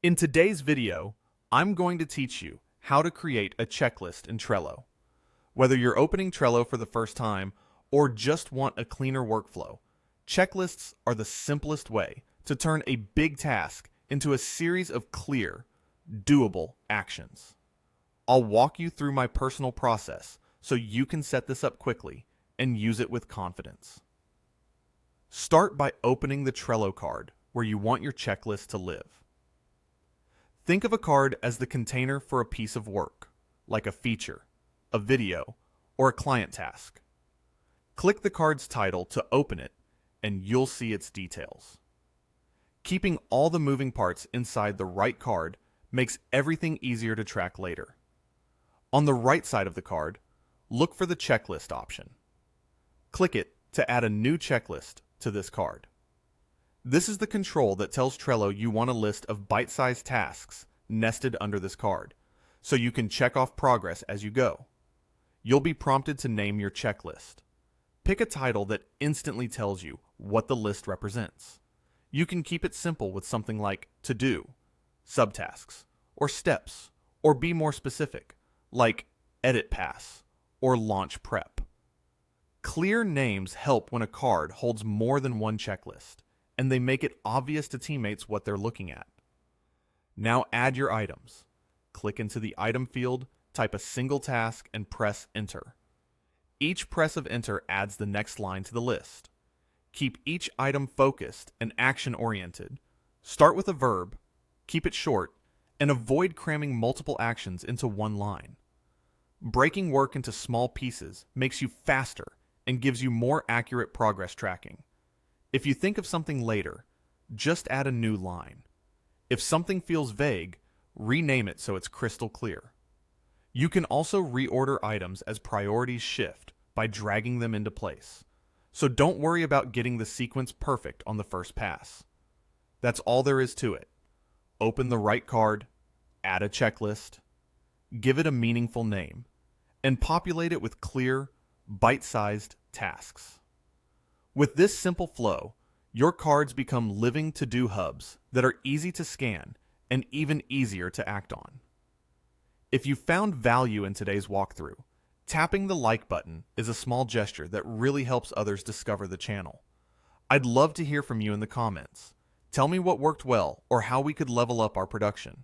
In today's video, I'm going to teach you how to create a checklist in Trello. Whether you're opening Trello for the first time or just want a cleaner workflow, checklists are the simplest way to turn a big task into a series of clear, doable actions. I'll walk you through my personal process so you can set this up quickly and use it with confidence. Start by opening the Trello card where you want your checklist to live. Think of a card as the container for a piece of work, like a feature, a video, or a client task. Click the card's title to open it, and you'll see its details. Keeping all the moving parts inside the right card makes everything easier to track later. On the right side of the card, look for the checklist option. Click it to add a new checklist to this card. This is the control that tells Trello you want a list of bite-sized tasks nested under this card, so you can check off progress as you go. You'll be prompted to name your checklist. Pick a title that instantly tells you what the list represents. You can keep it simple with something like to do, subtasks, or steps, or be more specific, like edit pass or launch prep. Clear names help when a card holds more than one checklist, and they make it obvious to teammates what they're looking at. Now add your items. Click into the item field, type a single task, and press enter. Each press of enter adds the next line to the list. Keep each item focused and action-oriented. Start with a verb, keep it short, and avoid cramming multiple actions into one line. Breaking work into small pieces makes you faster and gives you more accurate progress tracking. If you think of something later, just add a new line. If something feels vague, rename it so it's crystal clear. You can also reorder items as priorities shift by dragging them into place. So don't worry about getting the sequence perfect on the first pass. That's all there is to it. Open the right card, add a checklist, give it a meaningful name, and populate it with clear, bite-sized tasks. With this simple flow, your cards become living to-do hubs that are easy to scan and even easier to act on. If you found value in today's walkthrough, tapping the like button is a small gesture that really helps others discover the channel. I'd love to hear from you in the comments. Tell me what worked well or how we could level up our production.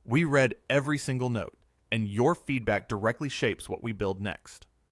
We read every single note, and your feedback directly shapes what we build next.